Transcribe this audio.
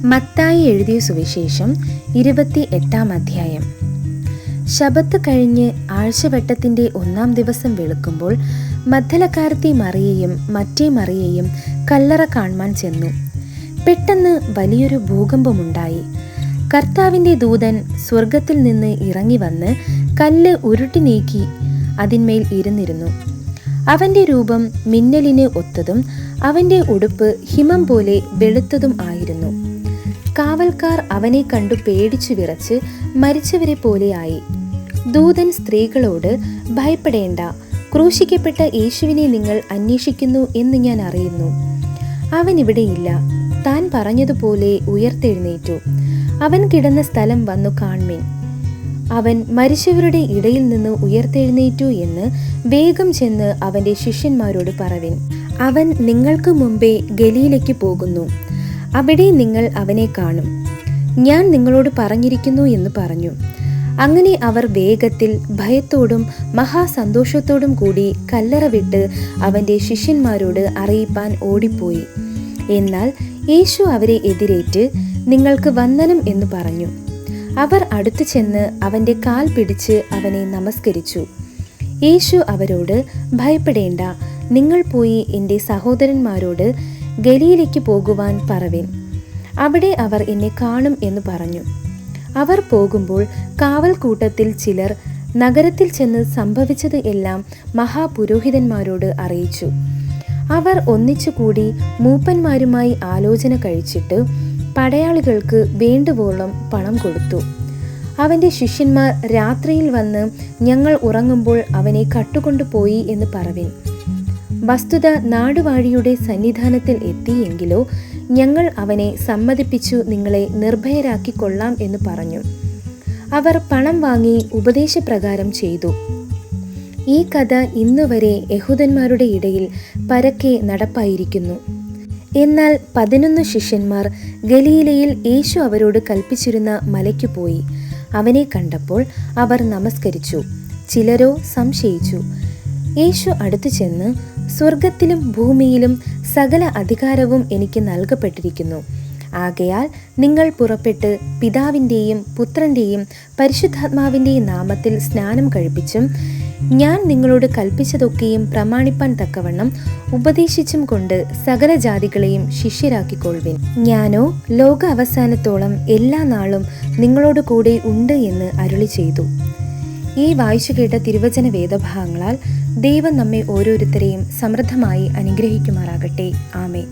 മത്തായി എഴുതിയ സുവിശേഷം 28-ാം അധ്യായം. ശബത്ത് കഴിഞ്ഞ് ആഴ്ചവട്ടത്തിൻ്റെ 1-ാം ദിവസം വെളുക്കുമ്പോൾ മഗ്ദലക്കാരത്തി മറിയയും മറ്റേ മറിയയും കല്ലറ കാൺമാൻ ചെന്നു. പെട്ടെന്ന് വലിയൊരു ഭൂകമ്പമുണ്ടായി. കർത്താവിൻ്റെ ദൂതൻ സ്വർഗത്തിൽ നിന്ന് ഇറങ്ങി വന്ന് കല്ല് ഉരുട്ടി നീക്കി അതിന്മേൽ ഇരുന്നിരുന്നു. അവൻ്റെ രൂപം മിന്നലിന് ഒത്തതും അവൻ്റെ ഉടുപ്പ് ഹിമം പോലെ വെളുത്തതും ആയിരുന്നു. കാവൽക്കാർ അവനെ കണ്ടു പേടിച്ചു വിറച്ച് മരിച്ചവരെ പോലെയായി. ദൂതൻ സ്ത്രീകളോട്, ഭയപ്പെടേണ്ട, ക്രൂശിക്കപ്പെട്ട യേശുവിനെ നിങ്ങൾ അന്വേഷിക്കുന്നു എന്ന് ഞാൻ അറിയുന്നു. അവൻ ഇവിടെയില്ല, താൻ പറഞ്ഞതുപോലെ ഉയർത്തെഴുന്നേറ്റു. അവൻ കിടന്ന സ്ഥലം വന്നു കാൺമീൻ. അവൻ മരിച്ചവരുടെ ഇടയിൽ നിന്ന് ഉയർത്തെഴുന്നേറ്റു എന്ന് വേഗം ചെന്ന് അവൻ്റെ ശിഷ്യന്മാരോട് പറവിൻ. അവൻ നിങ്ങൾക്ക് മുമ്പേ ഗലീലയ്ക്ക് പോകുന്നു, അവിടെ നിങ്ങൾ അവനെ കാണും. ഞാൻ നിങ്ങളോട് പറഞ്ഞിരിക്കുന്നു എന്ന് പറഞ്ഞു. അങ്ങനെ അവർ വേഗത്തിൽ ഭയത്തോടും മഹാസന്തോഷത്തോടും കൂടി കല്ലറ വിട്ട് അവൻ്റെ ശിഷ്യന്മാരോട് അറിയിപ്പാൻ ഓടിപ്പോയി. എന്നാൽ യേശു അവരെ എതിരേറ്റ്, നിങ്ങൾക്ക് വന്ദനം എന്ന് പറഞ്ഞു. അവർ അടുത്തു ചെന്ന് അവൻ്റെ കാൽ പിടിച്ച് അവനെ നമസ്കരിച്ചു. യേശു അവരോട്, ഭയപ്പെടേണ്ട, നിങ്ങൾ പോയി എൻ്റെ സഹോദരന്മാരോട് ഗലീലയ്ക്ക് പോകുവാൻ പറവിൻ, അവിടെ അവർ എന്നെ കാണും എന്ന് പറഞ്ഞു. അവർ പോകുമ്പോൾ കാവൽ കൂട്ടത്തിൽ ചിലർ നഗരത്തിൽ ചെന്ന് സംഭവിച്ചത് എല്ലാം മഹാപുരോഹിതന്മാരോട് അറിയിച്ചു. അവർ ഒന്നിച്ചുകൂടി മൂപ്പന്മാരുമായി ആലോചന കഴിച്ചിട്ട് പടയാളികൾക്ക് വേണ്ടുവോളം പണം കൊടുത്തു. അവൻ്റെ ശിഷ്യന്മാർ രാത്രിയിൽ വന്ന്, ഞങ്ങൾ ഉറങ്ങുമ്പോൾ അവനെ കട്ടുകൊണ്ടുപോയി എന്ന് പറവിൻ. വസ്തുത നാടുവാഴിയുടെ സന്നിധാനത്തിൽ എത്തിയെങ്കിലോ ഞങ്ങൾ അവനെ സമ്മതിപ്പിച്ചു നിങ്ങളെ നിർഭയരാക്കിക്കൊള്ളാം എന്ന് പറഞ്ഞു. അവർ പണം വാങ്ങി ഉപദേശപ്രകാരം ചെയ്തു. ഈ കഥ ഇന്നുവരെ യഹൂദന്മാരുടെ ഇടയിൽ പരക്കെ നടപ്പായിരിക്കുന്നു. എന്നാൽ 11 ശിഷ്യന്മാർ ഗലീലയിൽ യേശു അവരോട് കൽപ്പിച്ചിരുന്ന മലയ്ക്ക് പോയി. അവനെ കണ്ടപ്പോൾ അവർ നമസ്കരിച്ചു. ചിലരോ സംശയിച്ചു. യേശു അടുത്തു ചെന്ന്, സ്വർഗത്തിലും ഭൂമിയിലും സകല അധികാരവും എനിക്ക് നൽകപ്പെട്ടിരിക്കുന്നു. ആകയാൽ നിങ്ങൾ പുറപ്പെട്ട് പിതാവിൻ്റെയും പുത്രൻ്റെയും പരിശുദ്ധാത്മാവിൻ്റെയും നാമത്തിൽ സ്നാനം കഴിപ്പിച്ചും ഞാൻ നിങ്ങളോട് കൽപ്പിച്ചതൊക്കെയും പ്രമാണിപ്പാൻ തക്കവണ്ണം ഉപദേശിച്ചും കൊണ്ട് സകല ജാതികളെയും ശിഷ്യരാക്കിക്കൊള്ളുവിൻ. ഞാനോ ലോക അവസാനത്തോളം എല്ലാ നാളും നിങ്ങളോട് കൂടെ ഉണ്ട് എന്ന് അരുളി ചെയ്തു. ഈ വായിച്ചു കേട്ട തിരുവചന വേദഭാഗങ്ങളാൽ ദൈവം നമ്മെ ഓരോരുത്തരെയും സമൃദ്ധമായി അനുഗ്രഹിക്കുമാറാകട്ടെ. ആമേൻ.